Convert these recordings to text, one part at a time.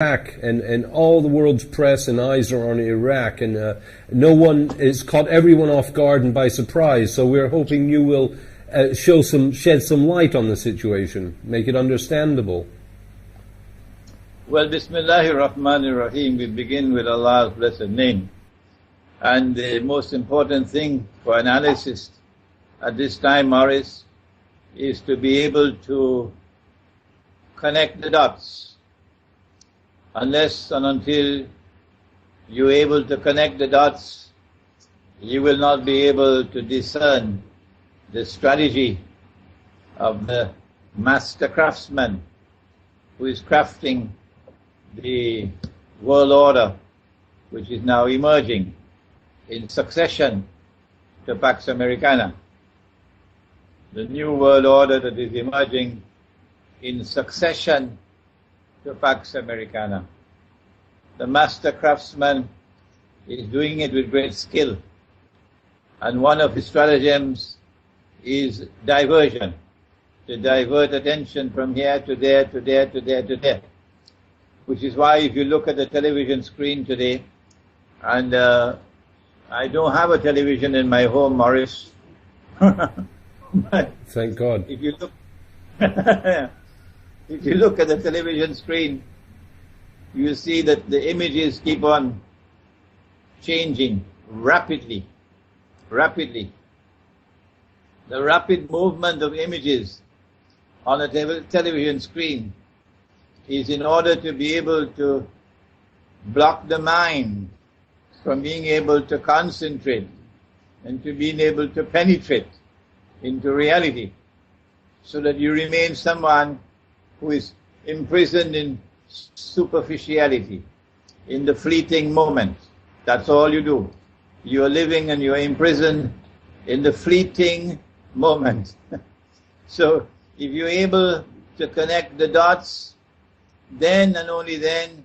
Iraq, and all the world's press and eyes are on Iraq, and no one is caught everyone off guard and by surprise. So we're hoping you will shed some light on the situation, make it understandable. Well, Bismillahir Rahmanir Rahim. We begin with Allah's blessed name. And the most important thing for analysis at this time, Morris, is to be able to connect the dots. Unless and until you're able to connect the dots, you will not be able to discern the strategy of the master craftsman who is crafting the world order, which is now emerging in succession to Pax Americana. The new world order that is emerging in succession to Pax Americana. The master craftsman is doing it with great skill, and one of his stratagems is diversion, to divert attention from here to there, to there, to there, to there. Which is why if you look at the television screen today, and I don't have a television in my home, Morris. Thank God. If you look, if you look at the television screen, you see that the images keep on changing rapidly, rapidly. The rapid movement of images on a television screen is in order to be able to block the mind from being able to concentrate and to being able to penetrate into reality, so that you remain someone who is imprisoned in superficiality, in the fleeting moment. That's all you do. You are living and you are imprisoned in the fleeting moment. So if you're able to connect the dots, then and only then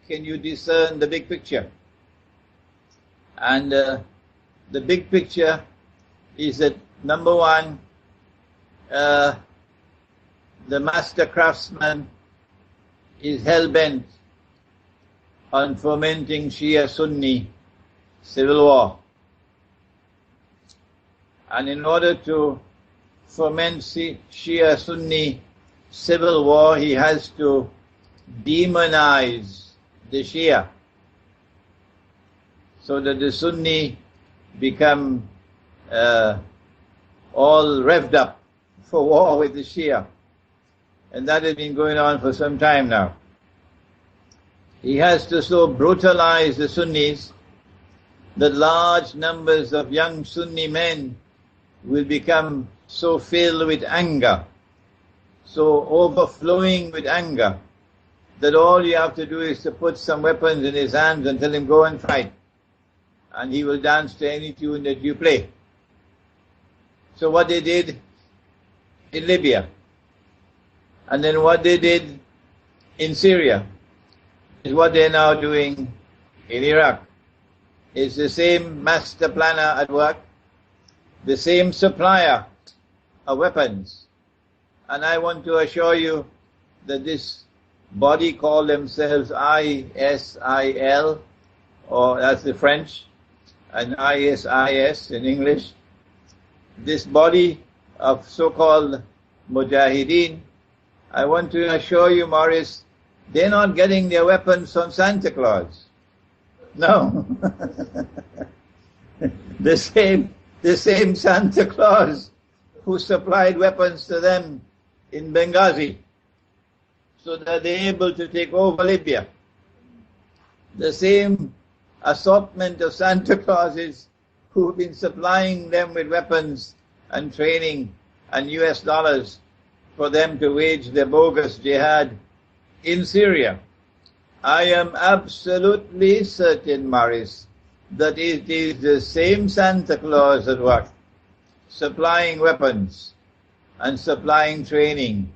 can you discern the big picture. And the big picture is that, number one, the master craftsman is hell-bent on fomenting Shia-Sunni civil war. And in order to foment Shia-Sunni civil war, he has to demonize the Shia, so that the Sunni become all revved up for war with the Shia. And that has been going on for some time now. He has to so brutalize the Sunnis that large numbers of young Sunni men will become so filled with anger, so overflowing with anger, that all you have to do is to put some weapons in his hands and tell him go and fight, and he will dance to any tune that you play. So what they did in Libya, and then what they did in Syria, is what they're now doing in Iraq. It's the same master planner at work, the same supplier of weapons. And I want to assure you that this body called themselves ISIL, or that's the French, and ISIS in English, this body of so-called mujahideen, I want to assure you, Morris, they're not getting their weapons from Santa Claus. No. The same Santa Claus who supplied weapons to them in Benghazi, so that they're able to take over Libya. The same assortment of Santa Clauses who've been supplying them with weapons and training and US dollars for them to wage their bogus jihad in Syria. I am absolutely certain, Morris, that it is the same Santa Claus at work, supplying weapons and supplying training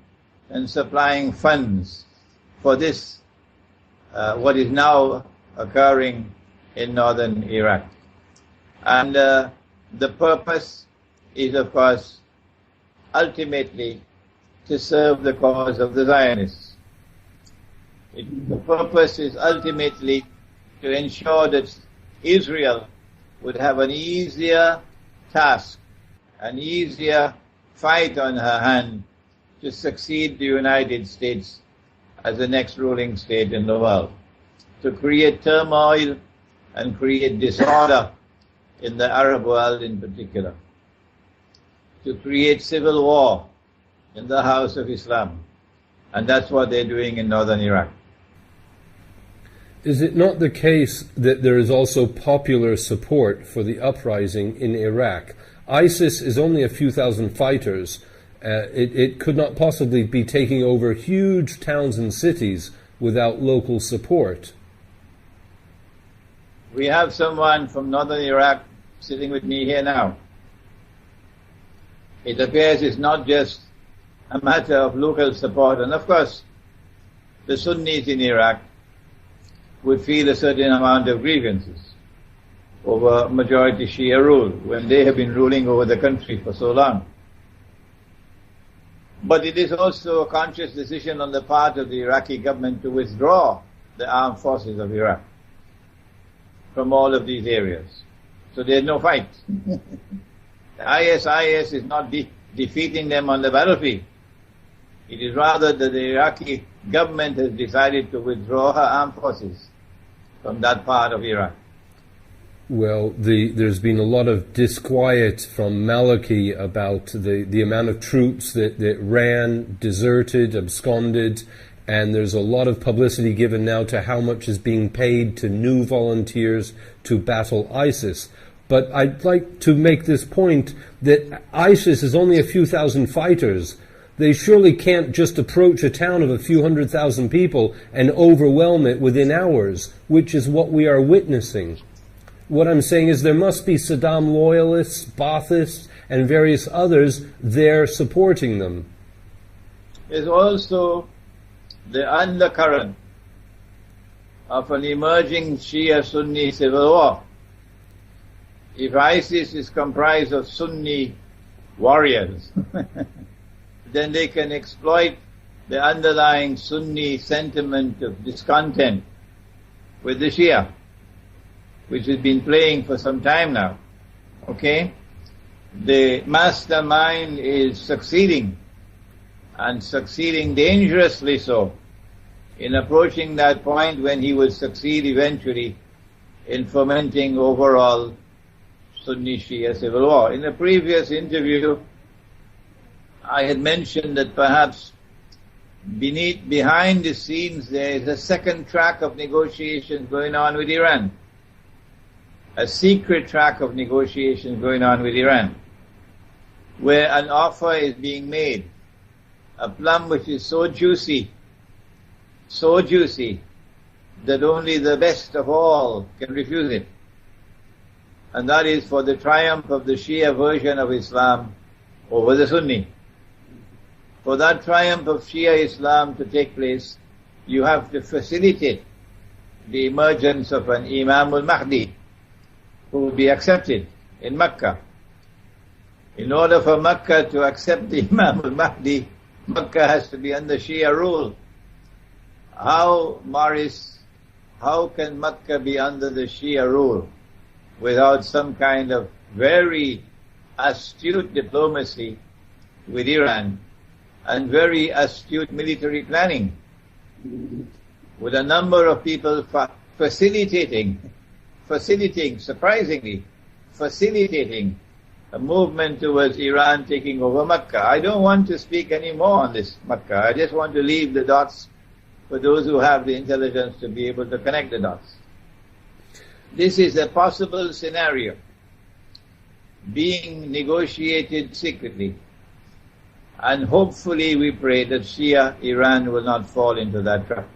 and supplying funds for this, what is now occurring in northern Iraq. And the purpose is, of course, ultimately to serve the cause of the Zionists. The purpose is ultimately to ensure that Israel would have an easier task, an easier fight on her hand to succeed the United States as the next ruling state in the world, to create turmoil and create disorder in the Arab world in particular, to create civil war in the house of Islam. And that's what they're doing in northern Iraq. Is it not the case that there is also popular support for the uprising in Iraq? ISIS is only a few thousand fighters. It could not possibly be taking over huge towns and cities without local support. We have someone from northern Iraq sitting with me here now. It appears it's not just a matter of local support, and of course the Sunnis in Iraq would feel a certain amount of grievances over majority Shia rule when they have been ruling over the country for so long. But it is also a conscious decision on the part of the Iraqi government to withdraw the armed forces of Iraq from all of these areas. So there's no fight. ISIS is not defeating them on the battlefield. It is rather that the Iraqi government has decided to withdraw her armed forces from that part of Iraq. Well, there's been a lot of disquiet from Maliki about the amount of troops that ran, deserted, absconded, and there's a lot of publicity given now to how much is being paid to new volunteers to battle ISIS. But I'd like to make this point that ISIS is only a few thousand fighters. They surely can't just approach a town of a few 100,000 people and overwhelm it within hours, which is what we are witnessing. What I'm saying is there must be Saddam loyalists, Baathists, and various others there supporting them. There's also the undercurrent of an emerging Shia-Sunni civil war. If ISIS is comprised of Sunni warriors, then they can exploit the underlying Sunni sentiment of discontent with the Shia, which has been playing for some time now. Okay? The mastermind is succeeding, and succeeding dangerously so, in approaching that point when he will succeed eventually in fomenting overall Sunni Shia civil war. In a previous interview, I had mentioned that perhaps behind the scenes there is a second track of negotiations going on with Iran. A secret track of negotiations going on with Iran, where an offer is being made, a plum which is so juicy, that only the best of all can refuse it. And that is for the triumph of the Shia version of Islam over the Sunni. For that triumph of Shia Islam to take place, you have to facilitate the emergence of an Imam al-Mahdi who will be accepted in Mecca. In order for Mecca to accept the Imam al-Mahdi, Mecca has to be under Shia rule. How can Mecca be under the Shia rule without some kind of very astute diplomacy with Iran and very astute military planning, with a number of people facilitating, surprisingly, facilitating a movement towards Iran taking over Mecca. I don't want to speak any more on this Mecca. I just want to leave the dots for those who have the intelligence to be able to connect the dots. This is a possible scenario being negotiated secretly, and hopefully we pray that Shia Iran will not fall into that trap.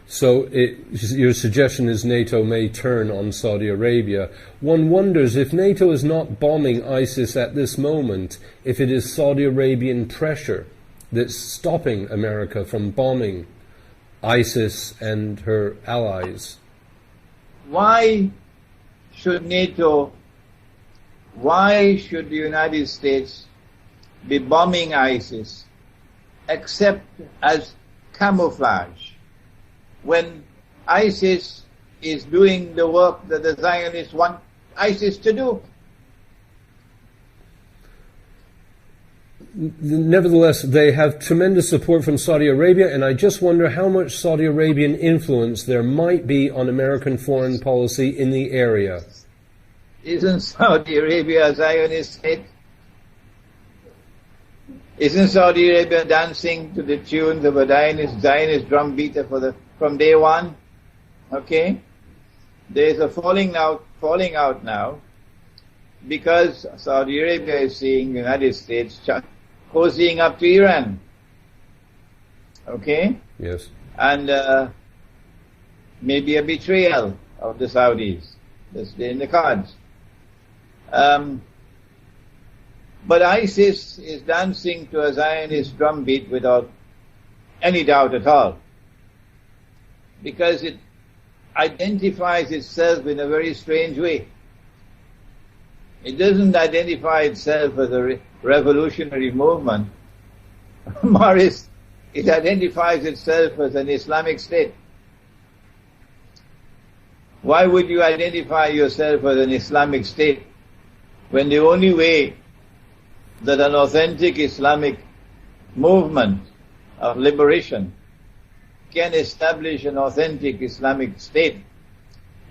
So your suggestion is NATO may turn on Saudi Arabia. One wonders if NATO is not bombing ISIS at this moment, if it is Saudi Arabian pressure that's stopping America from bombing ISIS and her allies. Why should NATO, why should the United States be bombing ISIS except as camouflage when ISIS is doing the work that the Zionists want ISIS to do. Nevertheless, they have tremendous support from Saudi Arabia, and I just wonder how much Saudi Arabian influence there might be on American foreign policy in the area. Isn't Saudi Arabia a Zionist state? Isn't Saudi Arabia dancing to the tunes of a Zionist drum beater from day one? Okay? There's a falling out now because Saudi Arabia is seeing the United States cozying up to Iran. Okay? Yes. And maybe a betrayal of the Saudis. That's in the cards. But ISIS is dancing to a Zionist drumbeat without any doubt at all, because it identifies itself in a very strange way. It doesn't identify itself as a revolutionary movement. Morris, it identifies itself as an Islamic state. Why would you identify yourself as an Islamic state when the only way that an authentic Islamic movement of liberation can establish an authentic Islamic state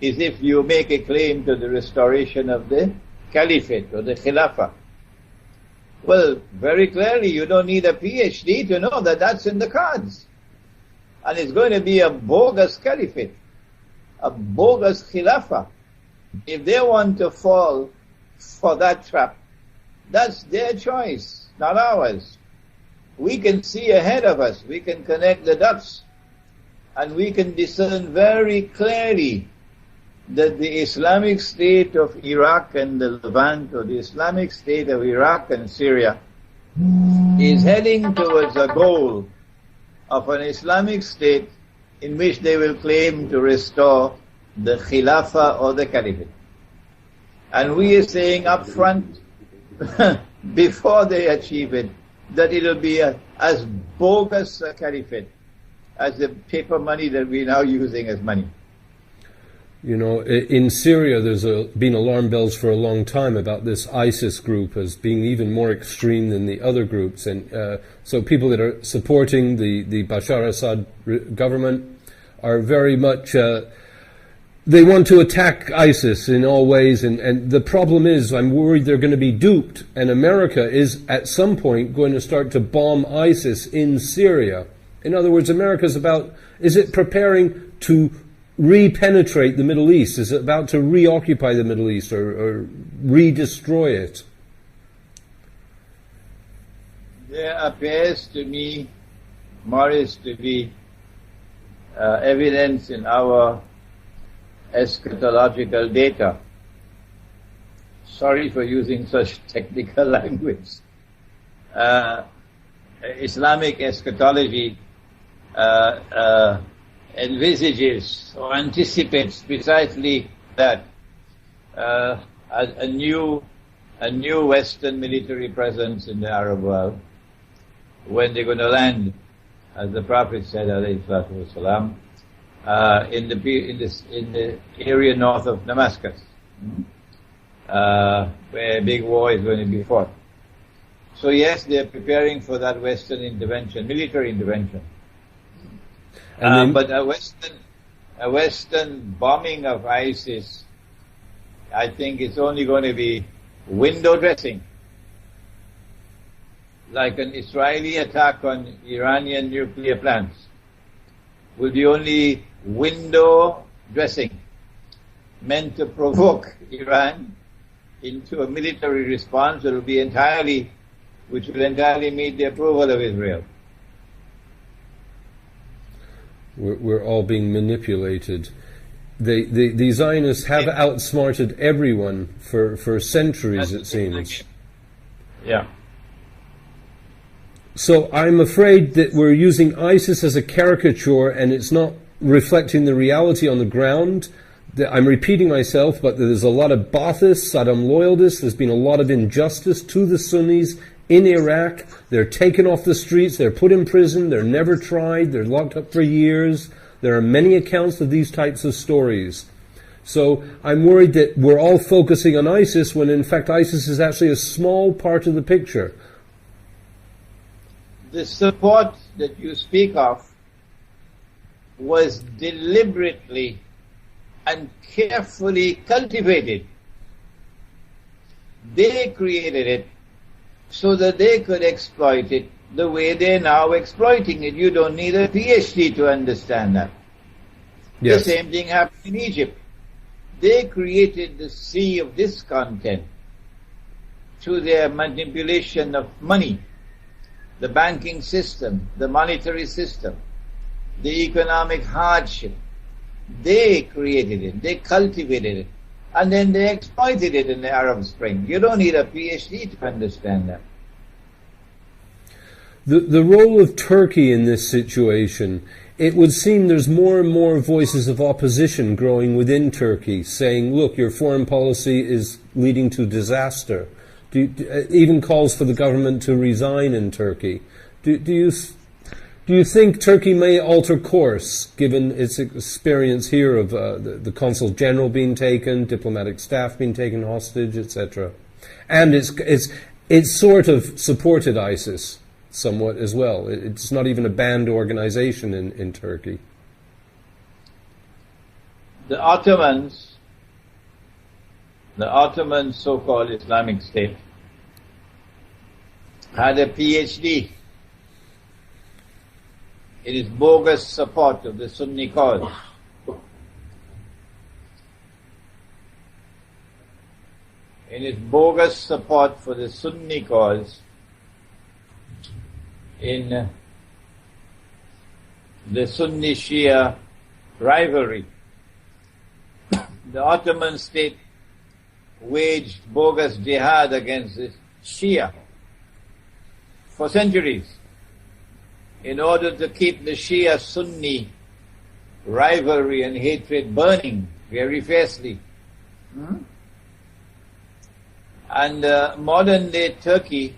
is if you make a claim to the restoration of the caliphate or the khilafah? Well, very clearly you don't need a PhD to know that that's in the cards. And it's going to be a bogus caliphate, a bogus khilafah. If they want to fall for that trap, that's their choice, not ours. We can see ahead of us, we can connect the dots, and we can discern very clearly that the Islamic State of Iraq and the Levant, or the Islamic State of Iraq and Syria, is heading towards a goal of an Islamic State in which they will claim to restore the Khilafah or the Caliphate. And we are saying up front, before they achieve it, that it will be as bogus a Caliphate as the paper money that we're now using as money. You know, in Syria there's been alarm bells for a long time about this ISIS group as being even more extreme than the other groups. And so people that are supporting the Bashar Assad government are very much, they want to attack ISIS in all ways. And the problem is, I'm worried they're going to be duped. And America is at some point going to start to bomb ISIS in Syria. In other words, America's about, is it preparing to re-penetrate the Middle East? Is it about to reoccupy the Middle East or re-destroy it? There appears to me, Morris, to be evidence in our eschatological data. Sorry for using such technical language. Islamic eschatology envisages or anticipates precisely that a new Western military presence in the Arab world, when they're going to land, as the Prophet said, alayhi salatu wasalam, in the area north of Damascus, where a big war is going to be fought. So yes, they're preparing for that Western intervention, military intervention. But a Western bombing of ISIS, I think it's only going to be window dressing. Like an Israeli attack on Iranian nuclear plants will be only window dressing, meant to provoke Iran into a military response which will entirely meet the approval of Israel. We're all being manipulated. The Zionists have outsmarted everyone for centuries, it seems. Yeah. So I'm afraid that we're using ISIS as a caricature and it's not reflecting the reality on the ground. I'm repeating myself, but there's a lot of Baathists, Saddam loyalists. There's been a lot of injustice to the Sunnis in Iraq. They're taken off the streets, they're put in prison, they're never tried, they're locked up for years. There are many accounts of these types of stories. So I'm worried that we're all focusing on ISIS when in fact ISIS is actually a small part of the picture. The support that you speak of was deliberately and carefully cultivated. They created it so that they could exploit it the way they're now exploiting it. You don't need a PhD to understand that. Yes. The same thing happened in Egypt. They created the sea of discontent through their manipulation of money, the banking system, the monetary system, the economic hardship. They created it, they cultivated it, and then they exploited it in the Arab Spring. You don't need a PhD to understand that. The role of Turkey in this situation, it would seem there's more and more voices of opposition growing within Turkey saying, look, your foreign policy is leading to disaster. Even calls for the government to resign in Turkey. Do you think Turkey may alter course, given its experience here of the consul general being taken, diplomatic staff being taken hostage, etc.? And it's sort of supported ISIS somewhat as well. It's not even a banned organization in Turkey. The Ottoman so-called Islamic State had a PhD in its bogus support of the Sunni cause. In its bogus support for the Sunni cause in the Sunni Shia rivalry. The Ottoman state waged bogus jihad against the Shia for centuries in order to keep the Shia-Sunni rivalry and hatred burning very fiercely. And modern-day Turkey,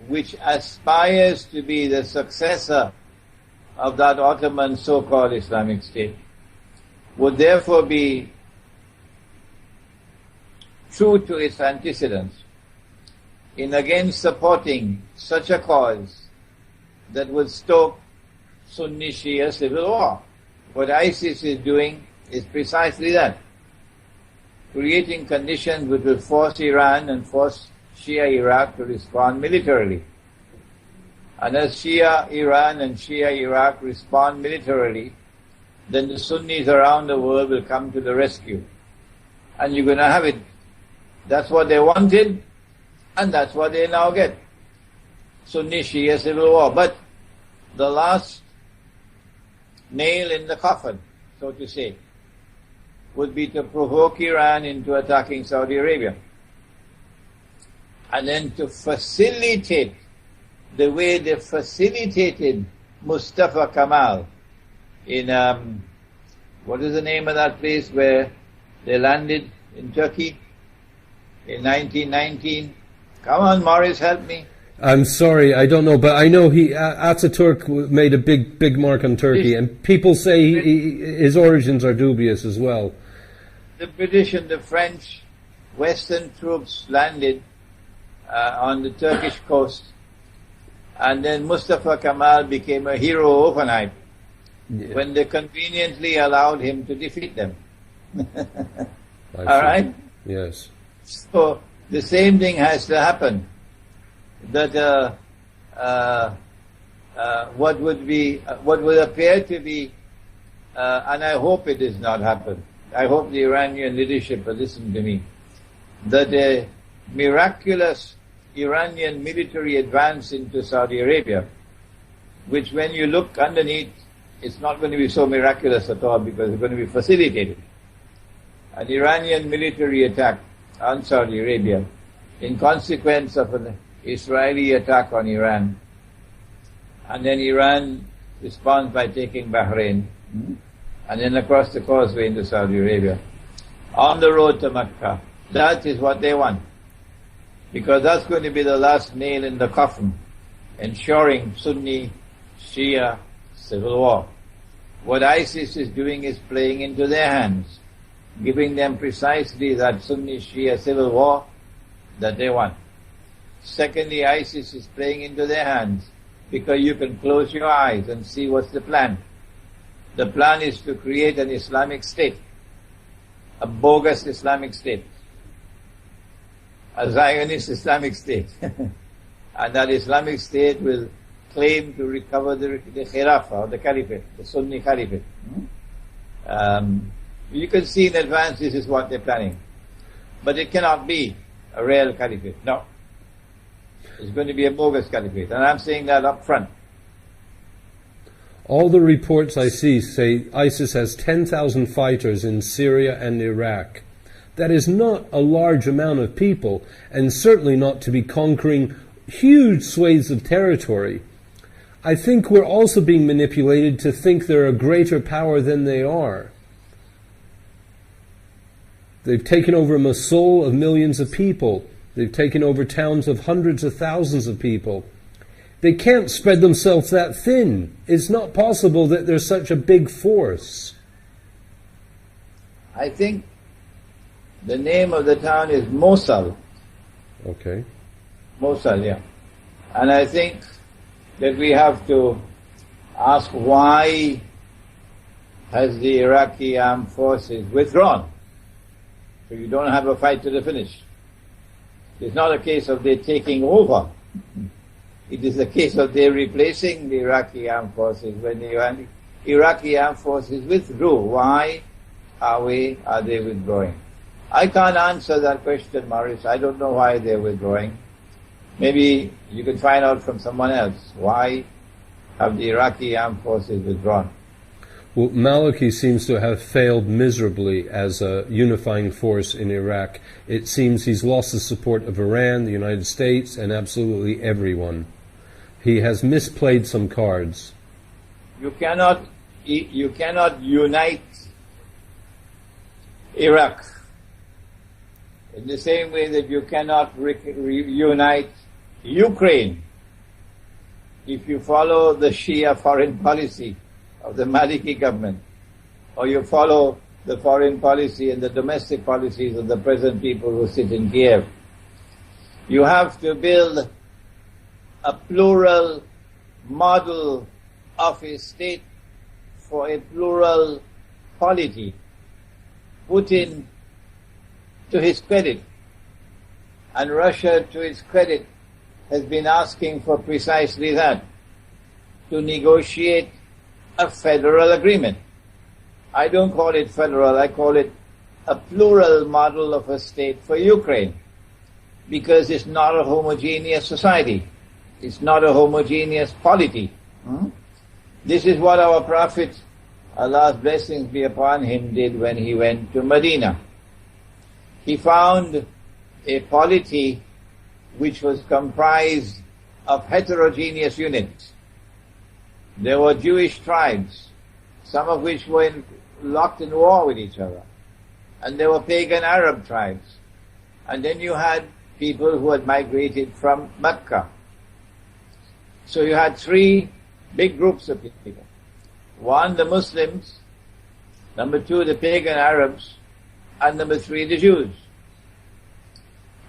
which aspires to be the successor of that Ottoman so-called Islamic State, would therefore be true to its antecedents in again supporting such a cause that would stoke Sunni Shia civil war. What ISIS is doing is precisely that, creating conditions which will force Iran and force Shia Iraq to respond militarily. And as Shia Iran and Shia Iraq respond militarily, then the Sunnis around the world will come to the rescue. And you're going to have it. That's what they wanted, and that's what they now get. Sunni Shia civil war. But the last nail in the coffin, so to say, would be to provoke Iran into attacking Saudi Arabia. And then to facilitate the way they facilitated Mustafa Kemal in, what is the name of that place where they landed in Turkey in 1919? Come on, Morris, help me. I'm sorry, I don't know, but I know Ataturk made a big mark on Turkey, and people say his origins are dubious as well. The British and the French Western troops landed on the Turkish coast, and then Mustafa Kemal became a hero overnight when they conveniently allowed him to defeat them. All right? Yes. So the same thing has to happen. That what would appear to be, and I hope it does not happen. I hope the Iranian leadership will listen to me. That a miraculous Iranian military advance into Saudi Arabia, which when you look underneath, it's not going to be so miraculous at all because it's going to be facilitated. An Iranian military attack on Saudi Arabia in consequence of an Israeli attack on Iran, and then Iran responds by taking Bahrain, and then across the causeway into Saudi Arabia, on the road to Mecca. That is what they want. because that's going to be the last nail in the coffin, ensuring Sunni Shia civil war. What ISIS is doing is playing into their hands, giving them precisely that Sunni Shia civil war that they want. Secondly, ISIS is playing into their hands because you can close your eyes and see what's the plan. The plan is to create an Islamic state, a bogus Islamic state, a Zionist Islamic state. And that Islamic state will claim to recover the Khilafah or the Caliphate, the Sunni Caliphate. You can see in advance this is what they're planning. But it cannot be a real Caliphate. No. It's going to be a bogus Caliphate. And I'm saying that up front. All the reports I see say ISIS has 10,000 fighters in Syria and Iraq. That is not a large amount of people, and certainly not to be conquering huge swathes of territory. I think we're also being manipulated to think they're a greater power than they are. They've taken over Mosul of millions of people. They've taken over towns of hundreds of thousands of people. They can't spread themselves that thin. It's not possible that they're such a big force. I think the name of the town is Mosul. Okay. Mosul, yeah. And I think that we have to ask why has the Iraqi armed forces withdrawn? So you don't have a fight to the finish. It's not a case of they taking over. It is a case of they replacing the Iraqi armed forces. When the Iraqi armed forces withdrew, why are they withdrawing? I can't answer that question, Maurice. I don't know why they're withdrawing. Maybe you can find out from someone else. Why have the Iraqi armed forces withdrawn? Well, Maliki seems to have failed miserably as a unifying force in Iraq. It seems he's lost the support of Iran, the United States, and absolutely everyone. He has misplayed some cards. You cannot unite Iraq in the same way that you cannot reunite Ukraine if you follow the Shia foreign policy of the Maliki government, or you follow the foreign policy and the domestic policies of the present people who sit in Kiev. You have to build a plural model of a state for a plural polity. Putin, to his credit, and Russia, to its credit, has been asking for precisely that, to negotiate a federal agreement. I don't call it federal, I call it a plural model of a state for Ukraine, because it's not a homogeneous society. It's not a homogeneous polity. This is what our Prophet, Allah's blessings be upon him, did when he went to Medina. He found a polity which was comprised of heterogeneous units. There were Jewish tribes, some of which were locked in war with each other. And there were pagan Arab tribes. And then you had people who had migrated from Mecca. So you had three big groups of people. One, the Muslims. Number two, the pagan Arabs. And number three, the Jews.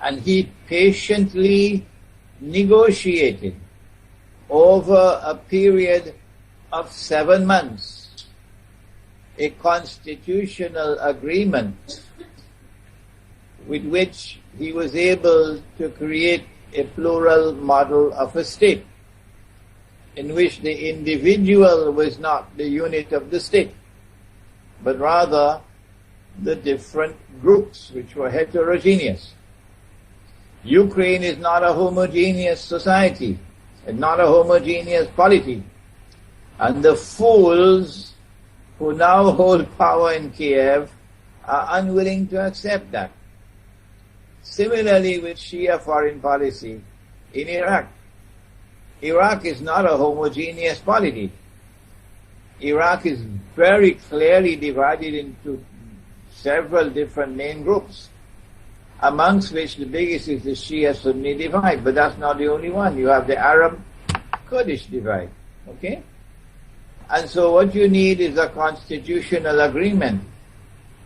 And he patiently negotiated over a period of 7 months a constitutional agreement with which he was able to create a plural model of a state in which the individual was not the unit of the state, but rather the different groups which were heterogeneous. Ukraine is not a homogeneous society, and not a homogeneous polity. And the fools who now hold power in Kiev are unwilling to accept that. Similarly with Shia foreign policy in Iraq. Iraq is not a homogeneous polity. Iraq is very clearly divided into several different main groups. amongst which the biggest is the Shia-Sunni divide, but that's not the only one. You have the Arab-Kurdish divide, okay? And so what you need is a constitutional agreement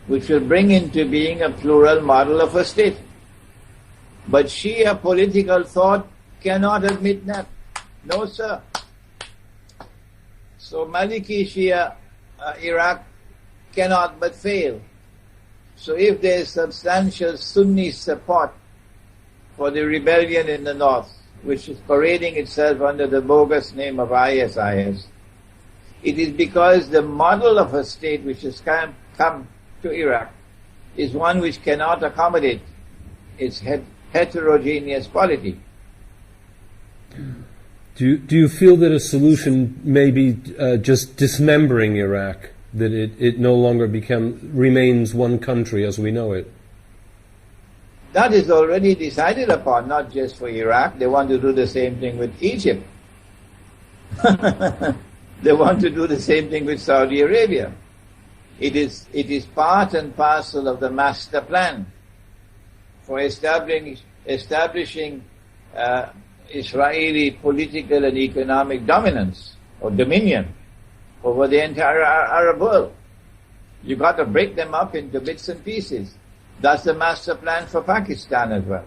which will bring into being a plural model of a state. But Shia political thought cannot admit that. No, sir. So Maliki Shia Iraq cannot but fail. So if there is substantial Sunni support for the rebellion in the north, which is parading itself under the bogus name of ISIS, it is because the model of a state which has come to Iraq is one which cannot accommodate its heterogeneous polity. Do you feel that a solution may be just dismembering Iraq, that it no longer remains one country as we know it? That is already decided upon, not just for Iraq. They want to do the same thing with Egypt. They want to do the same thing with Saudi Arabia. It is part and parcel of the master plan for establishing Israeli political and economic dominance or dominion over the entire Arab world. You got to break them up into bits and pieces. That's the master plan for Pakistan as well.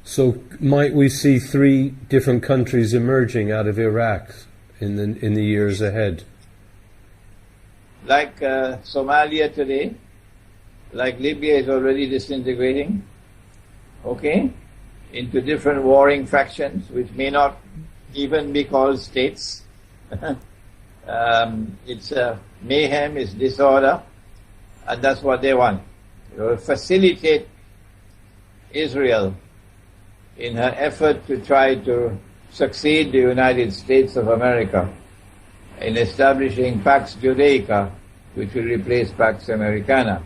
So might we see 3 different countries emerging out of Iraq in the years ahead? Like Somalia today, like Libya is already disintegrating, okay, into different warring factions which may not even be called states. It's mayhem, it's disorder, and that's what they want. They will facilitate Israel in her effort to try to succeed the United States of America in establishing Pax Judaica, which will replace Pax Americana.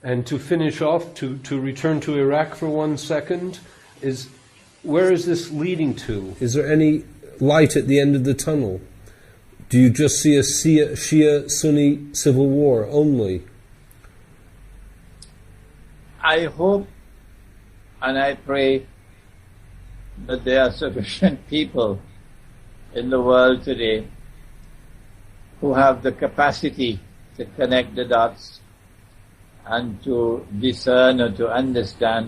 And to finish off, to return to Iraq for 1 second, where is this leading to? Is there any light at the end of the tunnel? Do you just see a Shia-Sunni civil war only? I hope and I pray that there are sufficient people in the world today who have the capacity to connect the dots and to discern or to understand